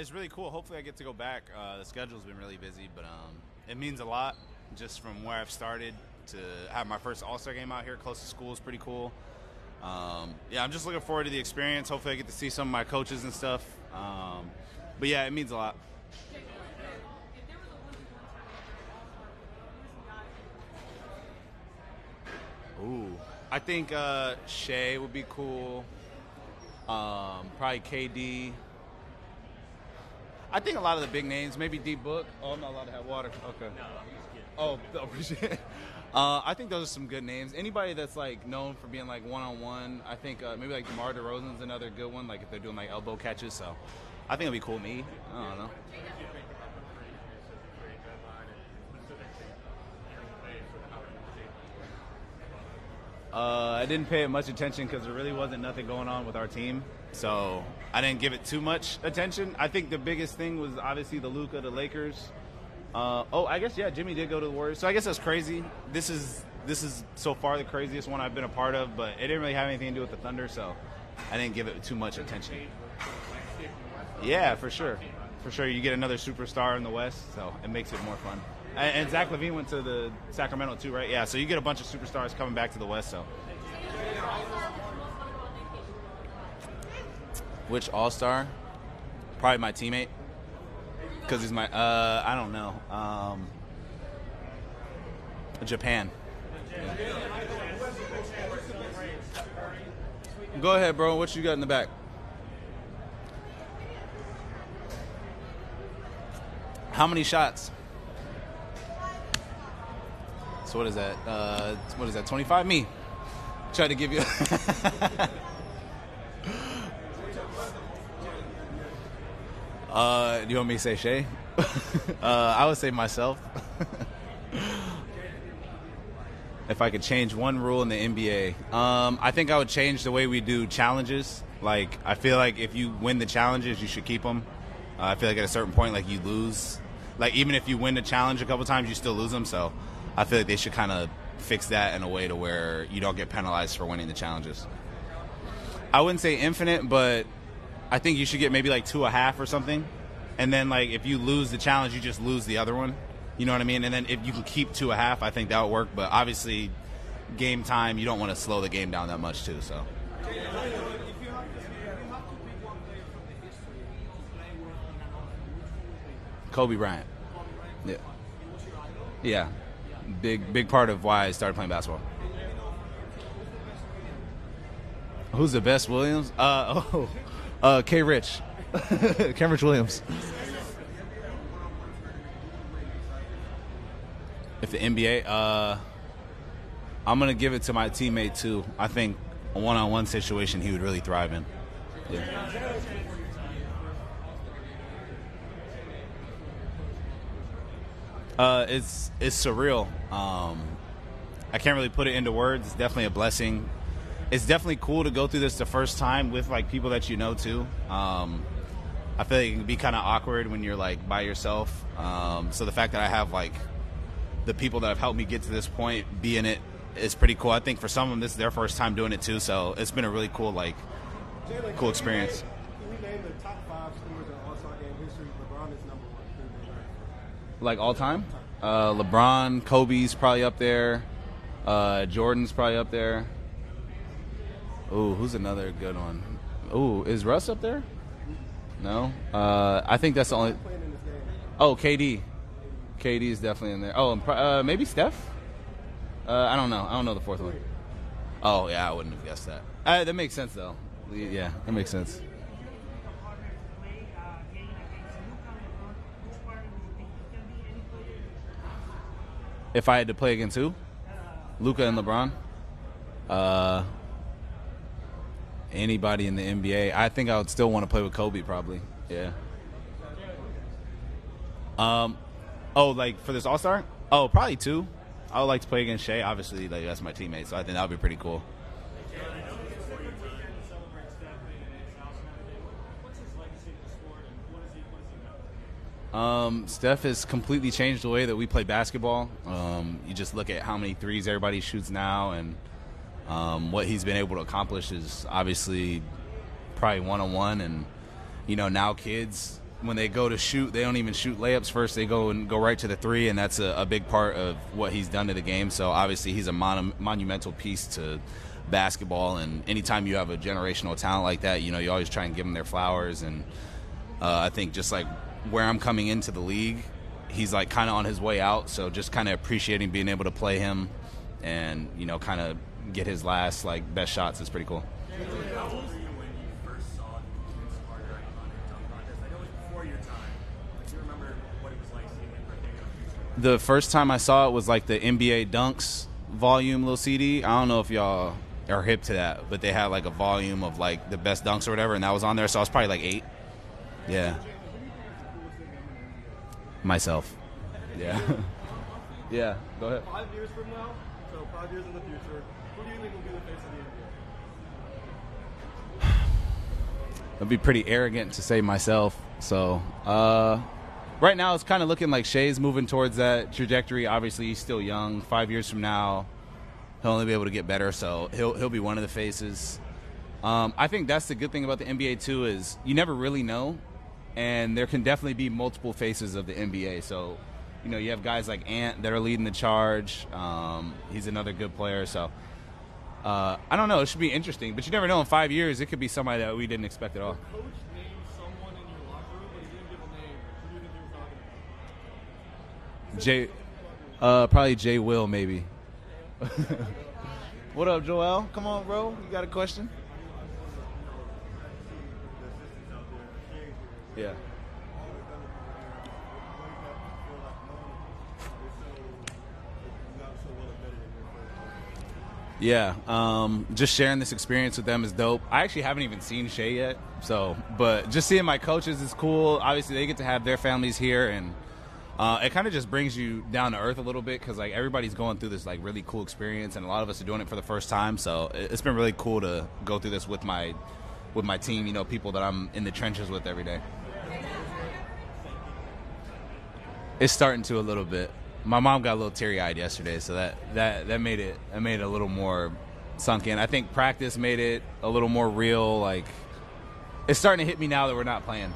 It's really cool. Hopefully I get to go back. The schedule's been really busy, but it means a lot just from where I've started to have my first All-Star game out here close to school is pretty cool. Yeah, I'm just looking forward to the experience. Hopefully I get to see some of my coaches and stuff. But yeah, it means a lot. Ooh, I think Shai would be cool. Probably KD. I think a lot of the big names, maybe D-Book. Oh, I'm not allowed to have water. Okay. Oh, appreciate it. I think those are some good names. Anybody that's like known for being like one-on-one, I think maybe like DeMar DeRozan's another good one. Like if they're doing like elbow catches, so I think it'd be cool. Me, I don't know. I didn't pay it much attention because there really wasn't nothing going on with our team, so I didn't give it too much attention. I think the biggest thing was obviously the Luka, the Lakers. I guess yeah, Jimmy did go to the Warriors, so I guess that's crazy. This is so far the craziest one I've been a part of, but it didn't really have anything to do with the Thunder, so I didn't give it too much attention. Yeah, for sure. For sure, you get another superstar in the West, so it makes it more fun. And Zach LaVine went to the Sacramento too, right? Yeah, so you get a bunch of superstars coming back to the West. So, which All-Star? Probably my teammate, because he's my. I don't know. Japan. Yeah. Go ahead, bro. What you got in the back? How many shots? So what is that? 25? Me. Try to give you. Do you want me to say Shai? I would say myself. If I could change one rule in the NBA, I think I would change the way we do challenges. Like, I feel like if you win the challenges, you should keep them. I feel like at a certain point, like, you lose. Like, even if you win the challenge a couple times, you still lose them. So I feel like they should kind of fix that in a way to where you don't get penalized for winning the challenges. I wouldn't say infinite, but I think you should get maybe like 2.5 or something. And then, like, if you lose the challenge, you just lose the other one. You know what I mean? And then if you can keep 2.5, I think that would work. But obviously, game time, you don't want to slow the game down that much, too. So. Kobe Bryant. Yeah. Yeah. Big part of why I started playing basketball. Who's the best Williams? K. Rich. Kenrich Williams. If the NBA, I'm going to give it to my teammate, too. I think a one-on-one situation he would really thrive in. Yeah. It's surreal. I can't really put it into words. It's definitely a blessing. It's definitely cool to go through this the first time with like people that you know too. I feel like it can be kind of awkward when you're like by yourself. So the fact that I have like the people that have helped me get to this point be in it is pretty cool. I think for some of them this is their first time doing it too. So it's been a really cool cool experience. Can we name the top 5 scorers in All-Star game history? LeBron is number 1. Like all time? LeBron, Kobe's probably up there. Jordan's probably up there. Ooh, who's another good one? Ooh, is Russ up there? No? I think that's the only... Oh, KD. KD is definitely in there. Oh, and maybe Steph? I don't know. I don't know the fourth one. Oh, yeah, I wouldn't have guessed that. That makes sense, though. Yeah, that makes sense. If I had to play against who? Luka and LeBron? Anybody in the NBA. I think I would still want to play with Kobe, probably. Yeah. Like for this All-Star? Oh, probably 2. I would like to play against Shai. Obviously, like that's my teammate, so I think that would be pretty cool. Steph has completely changed the way that we play basketball. You just look at how many threes everybody shoots now, and what he's been able to accomplish is obviously probably one-on-one. And, now kids, when they go to shoot, they don't even shoot layups first. They go right to the three, and that's a big part of what he's done to the game. So obviously he's a monumental piece to basketball, and anytime you have a generational talent like that, you always try and give them their flowers. And I think just like where I'm coming into the league, he's like kind of on his way out, so just kind of appreciating being able to play him and kind of get his last like best shots is pretty cool. The first time I saw it was like the NBA Dunks volume little CD. I don't know if y'all are hip to that, but they had like a volume of like the best dunks or whatever, and that was on there, so I was probably like 8. Yeah. Myself. Yeah. Yeah, go ahead. 5 years from now, so 5 years in the future, who do you think will be the face of the NBA? It'd be pretty arrogant to say myself, so right now it's kind of looking like Shai's moving towards that trajectory. Obviously he's still young. 5 years from now he'll only be able to get better, so he'll be one of the faces. I think that's the good thing about the NBA too, is you never really know, and there can definitely be multiple faces of the NBA. So you have guys like Ant that are leading the charge. He's another good player, so I don't know, it should be interesting, but you never know. In 5 years it could be somebody that we didn't expect at all. Coach named someone in your locker room, but he didn't give a name. Who do you think he was talking about? Probably Jay Will, maybe. What up, Joel? Come on, bro. You got a question? Yeah. Yeah, just sharing this experience with them is dope. I actually haven't even seen Shai yet, but just seeing my coaches is cool. Obviously, they get to have their families here, and it kind of just brings you down to earth a little bit, because like everybody's going through this like really cool experience, and a lot of us are doing it for the first time. So it's been really cool to go through this with my team. People that I'm in the trenches with every day. It's starting to a little bit. My mom got a little teary-eyed yesterday, so that made it a little more sunk in. I think practice made it a little more real. Like, it's starting to hit me now that we're not playing.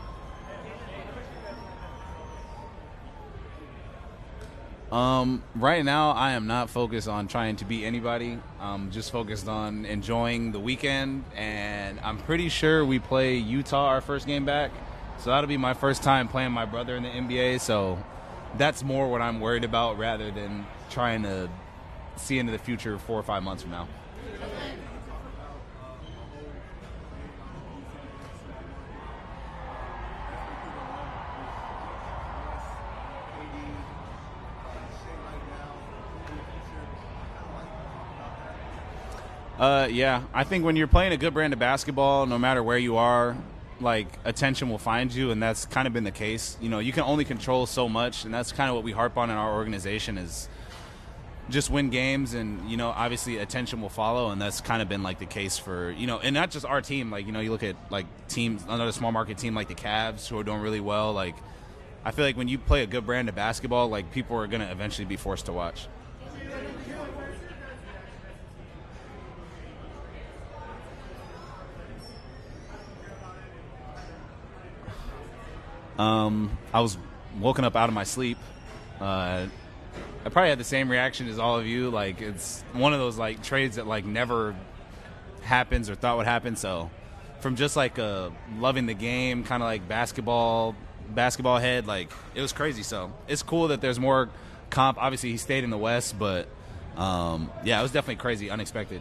Right now, I am not focused on trying to beat anybody. I'm just focused on enjoying the weekend, and I'm pretty sure we play Utah our first game back, so that'll be my first time playing my brother in the NBA, so that's more what I'm worried about rather than trying to see into the future 4 or 5 months from now. Yeah, I think when you're playing a good brand of basketball, no matter where you are, like, attention will find you, and that's kind of been the case. You can only control so much, and that's kind of what we harp on in our organization, is just win games, and obviously attention will follow, and that's kind of been like the case for and not just our team. Like, you look at like teams, another small market team like the Cavs, who are doing really well. Like, I feel like when you play a good brand of basketball, like, people are going to eventually be forced to watch. I was woken up out of my sleep. I probably had the same reaction as all of you. Like, it's one of those like trades that like never happens or thought would happen. So from just like loving the game, kind of like basketball head, like, it was crazy. So it's cool that there's more comp. Obviously he stayed in the West, but yeah, it was definitely crazy, unexpected.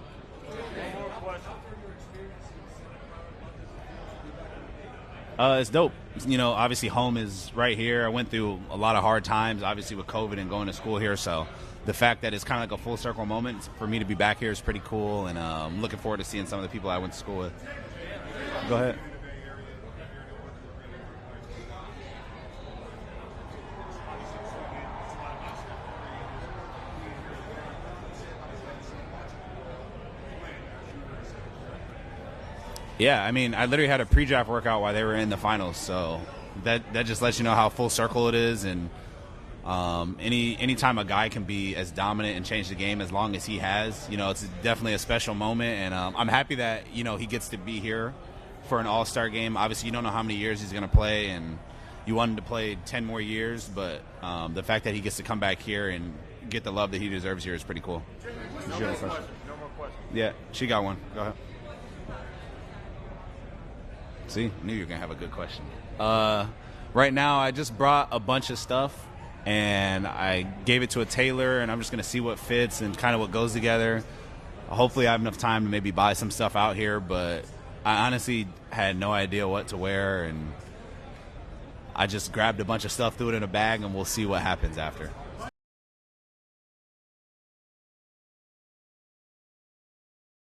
It's dope. Obviously home is right here. I went through a lot of hard times, obviously, with COVID and going to school here. So the fact that it's kind of like a full circle moment for me to be back here is pretty cool. And I'm looking forward to seeing some of the people I went to school with. Go ahead. Yeah, I mean, I literally had a pre-draft workout while they were in the finals, so that just lets you know how full circle it is. And anytime a guy can be as dominant and change the game as long as he has, it's definitely a special moment. And I'm happy that he gets to be here for an all-star game. Obviously, you don't know how many years he's going to play, and you want him to play 10 more years, but the fact that he gets to come back here and get the love that he deserves here is pretty cool. No more questions. Yeah, she got one. Go ahead. See, knew you were going to have a good question. Right now, I just brought a bunch of stuff, and I gave it to a tailor, and I'm just going to see what fits and kind of what goes together. Hopefully, I have enough time to maybe buy some stuff out here, but I honestly had no idea what to wear, and I just grabbed a bunch of stuff, threw it in a bag, and we'll see what happens after.